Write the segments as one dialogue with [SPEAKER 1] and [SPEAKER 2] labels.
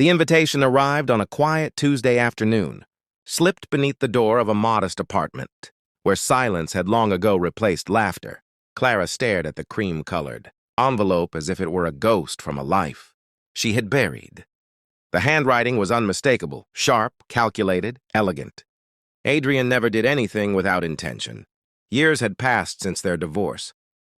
[SPEAKER 1] The invitation arrived on a quiet Tuesday afternoon, slipped beneath the door of a modest apartment, where silence had long ago replaced laughter. Clara stared at the cream-colored envelope as if it were a ghost from a life she had buried. The handwriting was unmistakable, sharp, calculated, elegant. Adrian never did anything without intention. Years had passed since their divorce,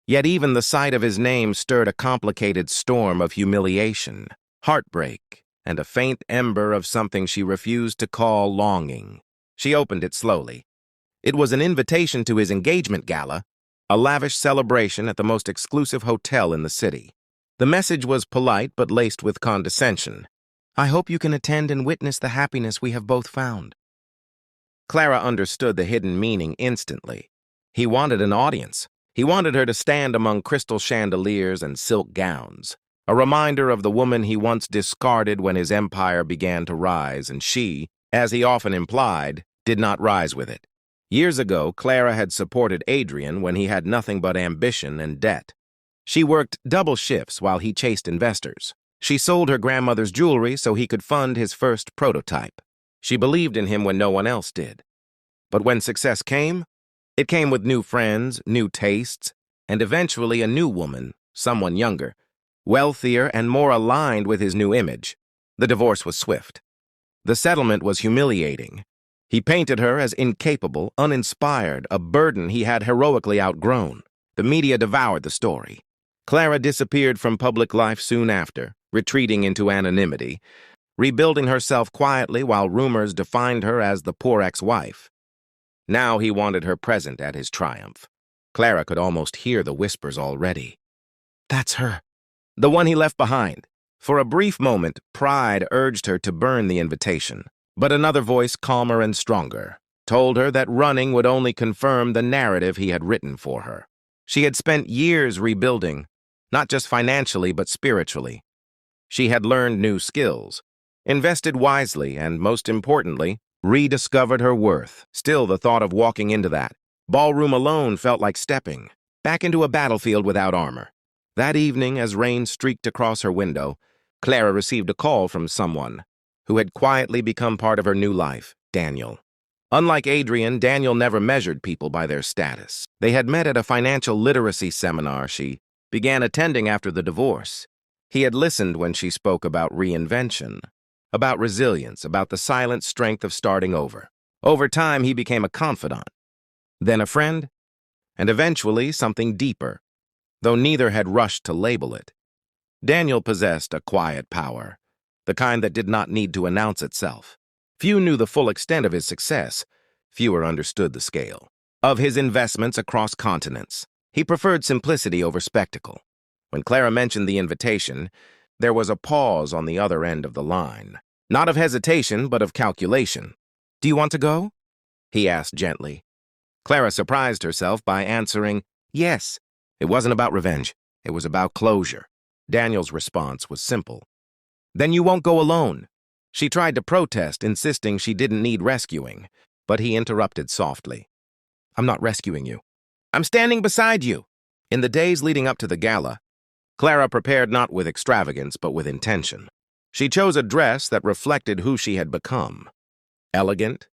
[SPEAKER 1] yet even the sight of his name stirred a complicated storm of humiliation, heartbreak, and a faint ember of something she refused to call longing. She opened it slowly. It was an invitation to his engagement gala, a lavish celebration at the most exclusive hotel in the city. The message was polite but laced with condescension. "I hope you can attend and witness the happiness we have both found." Clara understood the hidden meaning instantly. He wanted an audience. He wanted her to stand among crystal chandeliers and silk gowns, a reminder of the woman he once discarded when his empire began to rise, and she, as he often implied, did not rise with it. Years ago, Clara had supported Adrian when he had nothing but ambition and debt. She worked double shifts while he chased investors. She sold her grandmother's jewelry so he could fund his first prototype. She believed in him when no one else did. But when success came, it came with new friends, new tastes, and eventually a new woman, someone younger, wealthier and more aligned with his new image. The divorce was swift. The settlement was humiliating. He painted her as incapable, uninspired, a burden he had heroically outgrown. The media devoured the story. Clara disappeared from public life soon after, retreating into anonymity, rebuilding herself quietly while rumors defined her as the poor ex-wife. Now he wanted her present at his triumph. Clara could almost hear the whispers already. "That's her, the one he left behind." For a brief moment, pride urged her to burn the invitation. But another voice, calmer and stronger, told her that running would only confirm the narrative he had written for her. She had spent years rebuilding, not just financially but spiritually. She had learned new skills, invested wisely, and, most importantly, rediscovered her worth. Still, the thought of walking into that ballroom alone felt like stepping back into a battlefield without armor. That evening, as rain streaked across her window, Clara received a call from someone who had quietly become part of her new life, Daniel. Unlike Adrian, Daniel never measured people by their status. They had met at a financial literacy seminar she began attending after the divorce. He had listened when she spoke about reinvention, about resilience, about the silent strength of starting over. Over time, he became a confidant, then a friend, and eventually something deeper, though neither had rushed to label it. Daniel possessed a quiet power, the kind that did not need to announce itself. Few knew the full extent of his success. Fewer understood the scale of his investments across continents. He preferred simplicity over spectacle. When Clara mentioned the invitation, there was a pause on the other end of the line. Not of hesitation, but of calculation. "Do you want to go?" he asked gently. Clara surprised herself by answering, "Yes." It wasn't about revenge. It was about closure. Daniel's response was simple. "Then you won't go alone." She tried to protest, insisting she didn't need rescuing, but he interrupted softly. "I'm not rescuing you. I'm standing beside you." In the days leading up to the gala, Clara prepared not with extravagance, but with intention. She chose a dress that reflected who she had become. Elegant,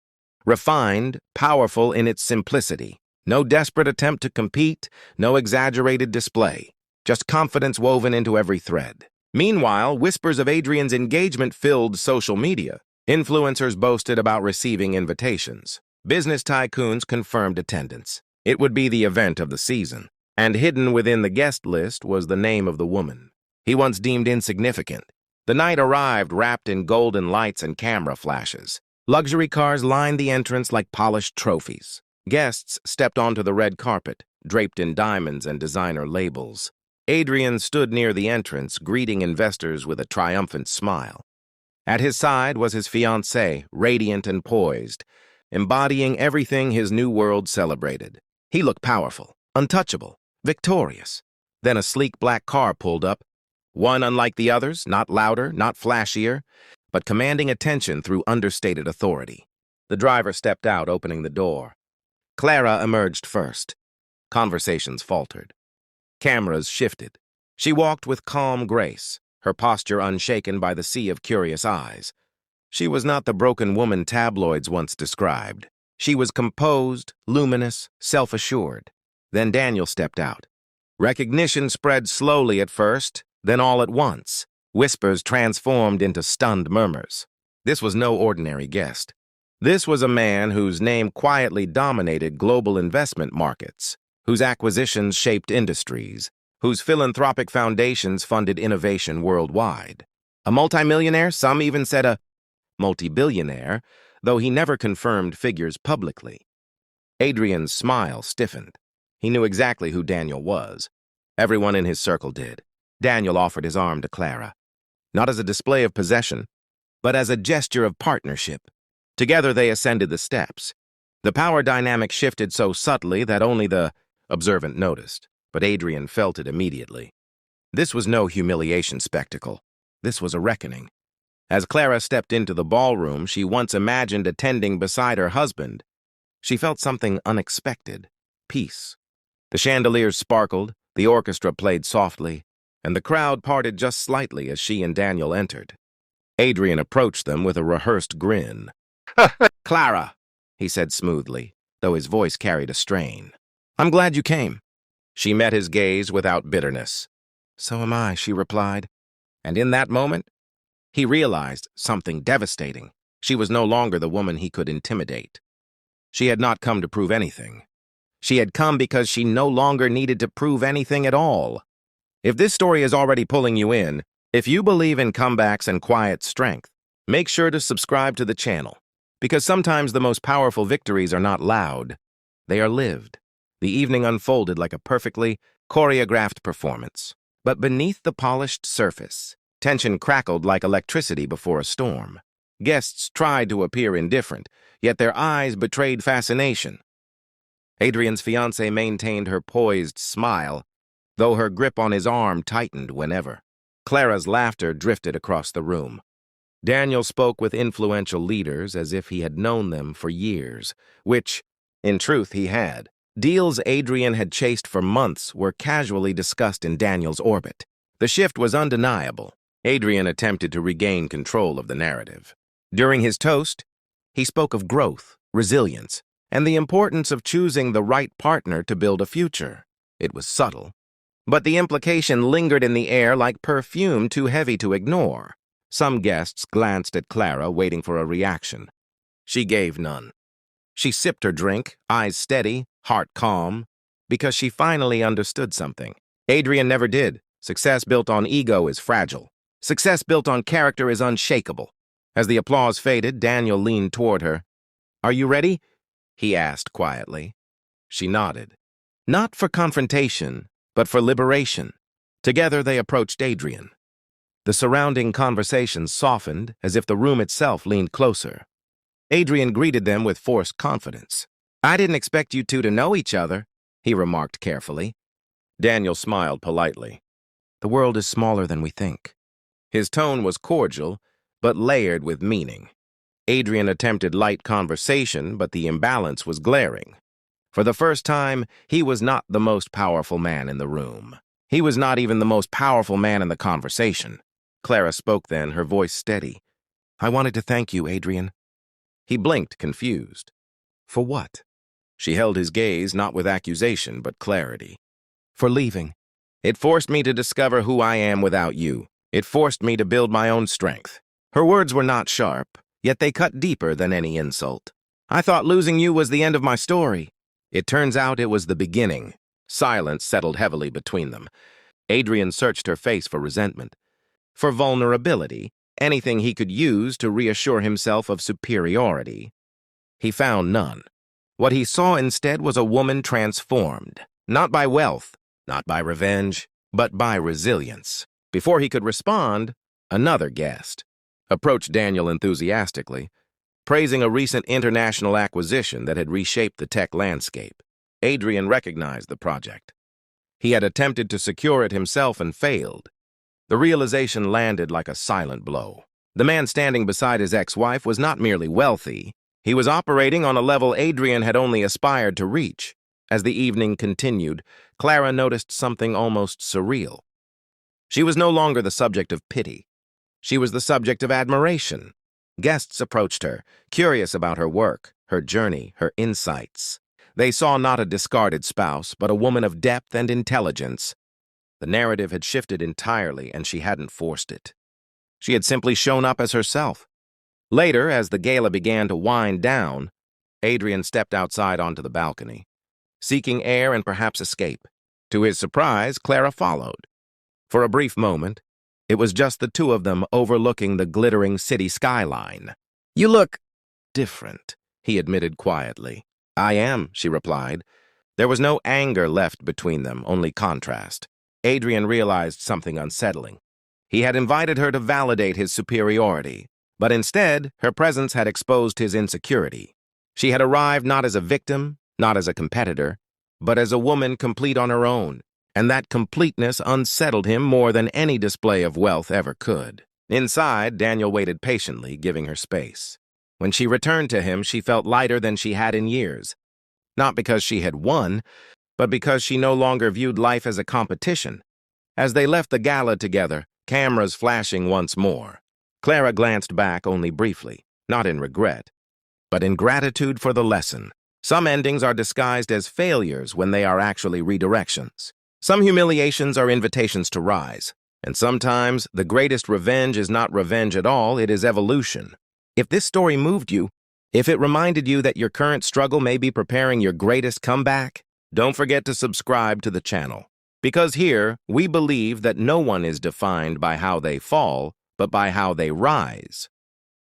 [SPEAKER 1] refined, powerful in its simplicity. No desperate attempt to compete, no exaggerated display, just confidence woven into every thread. Meanwhile, whispers of Adrian's engagement filled social media. Influencers boasted about receiving invitations. Business tycoons confirmed attendance. It would be the event of the season. And hidden within the guest list was the name of the woman he once deemed insignificant. The night arrived wrapped in golden lights and camera flashes. Luxury cars lined the entrance like polished trophies. Guests stepped onto the red carpet, draped in diamonds and designer labels. Adrian stood near the entrance, greeting investors with a triumphant smile. At his side was his fiancée, radiant and poised, embodying everything his new world celebrated. He looked powerful, untouchable, victorious. Then a sleek black car pulled up, one unlike the others, not louder, not flashier, but commanding attention through understated authority. The driver stepped out, opening the door. Clara emerged first. Conversations faltered. Cameras shifted. She walked with calm grace, her posture unshaken by the sea of curious eyes. She was not the broken woman tabloids once described. She was composed, luminous, self-assured. Then Daniel stepped out. Recognition spread slowly at first, then all at once. Whispers transformed into stunned murmurs. This was no ordinary guest. This was a man whose name quietly dominated global investment markets, whose acquisitions shaped industries, whose philanthropic foundations funded innovation worldwide. A multimillionaire, some even said a multi-billionaire, though he never confirmed figures publicly. Adrian's smile stiffened. He knew exactly who Daniel was. Everyone in his circle did. Daniel offered his arm to Clara, not as a display of possession, but as a gesture of partnership. Together they ascended the steps. The power dynamic shifted so subtly that only the observant noticed, but Adrian felt it immediately. This was no humiliation spectacle. This was a reckoning. As Clara stepped into the ballroom she once imagined attending beside her husband, she felt something unexpected: peace. The chandeliers sparkled, the orchestra played softly, and the crowd parted just slightly as she and Daniel entered. Adrian approached them with a rehearsed grin. "Clara," he said smoothly, though his voice carried a strain. "I'm glad you came." She met his gaze without bitterness. "So am I," she replied. And in that moment, he realized something devastating. She was no longer the woman he could intimidate. She had not come to prove anything. She had come because she no longer needed to prove anything at all. If this story is already pulling you in, if you believe in comebacks and quiet strength, make sure to subscribe to the channel, because sometimes the most powerful victories are not loud. They are lived. The evening unfolded like a perfectly choreographed performance. But beneath the polished surface, tension crackled like electricity before a storm. Guests tried to appear indifferent, yet their eyes betrayed fascination. Adrian's fiancée maintained her poised smile, though her grip on his arm tightened whenever. Clara's laughter drifted across the room. Daniel spoke with influential leaders as if he had known them for years, which, in truth, he had. Deals Adrian had chased for months were casually discussed in Daniel's orbit. The shift was undeniable. Adrian attempted to regain control of the narrative. During his toast, he spoke of growth, resilience, and the importance of choosing the right partner to build a future. It was subtle, but the implication lingered in the air like perfume too heavy to ignore. Some guests glanced at Clara, waiting for a reaction. She gave none. She sipped her drink, eyes steady, heart calm, because she finally understood something. Adrian never did. Success built on ego is fragile. Success built on character is unshakable. As the applause faded, Daniel leaned toward her. "Are you ready?" he asked quietly. She nodded. Not for confrontation, but for liberation. Together they approached Adrian. The surrounding conversation softened, as if the room itself leaned closer. Adrian greeted them with forced confidence. "I didn't expect you two to know each other," he remarked carefully. Daniel smiled politely. "The world is smaller than we think." His tone was cordial, but layered with meaning. Adrian attempted light conversation, but the imbalance was glaring. For the first time, he was not the most powerful man in the room. He was not even the most powerful man in the conversation. Clara spoke then, her voice steady. "I wanted to thank you, Adrian." He blinked, confused. "For what?" She held his gaze, not with accusation, but clarity. "For leaving. It forced me to discover who I am without you. It forced me to build my own strength." Her words were not sharp, yet they cut deeper than any insult. "I thought losing you was the end of my story." It turns out it was the beginning. Silence settled heavily between them. Adrian searched her face for resentment, for vulnerability, anything he could use to reassure himself of superiority. He found none. What he saw instead was a woman transformed, not by wealth, not by revenge, but by resilience. Before he could respond, another guest approached Daniel enthusiastically, praising a recent international acquisition that had reshaped the tech landscape. Adrian recognized the project. He had attempted to secure it himself and failed. The realization landed like a silent blow. The man standing beside his ex-wife was not merely wealthy. He was operating on a level Adrian had only aspired to reach. As the evening continued, Clara noticed something almost surreal. She was no longer the subject of pity. She was the subject of admiration. Guests approached her, curious about her work, her journey, her insights. They saw not a discarded spouse, but a woman of depth and intelligence. The narrative had shifted entirely, and she hadn't forced it. She had simply shown up as herself. Later, as the gala began to wind down, Adrian stepped outside onto the balcony, seeking air and perhaps escape. To his surprise, Clara followed. For a brief moment, it was just the two of them overlooking the glittering city skyline. "You look different," he admitted quietly. "I am," she replied. There was no anger left between them, only contrast. Adrian realized something unsettling. He had invited her to validate his superiority, but instead, her presence had exposed his insecurity. She had arrived not as a victim, not as a competitor, but as a woman complete on her own, and that completeness unsettled him more than any display of wealth ever could. Inside, Daniel waited patiently, giving her space. When she returned to him, she felt lighter than she had in years. Not because she had won, but because she no longer viewed life as a competition. As they left the gala together, cameras flashing once more, Clara glanced back only briefly, not in regret, but in gratitude for the lesson. Some endings are disguised as failures when they are actually redirections. Some humiliations are invitations to rise, and sometimes the greatest revenge is not revenge at all, it is evolution. If this story moved you, if it reminded you that your current struggle may be preparing your greatest comeback, don't forget to subscribe to the channel. Because here, we believe that no one is defined by how they fall, but by how they rise.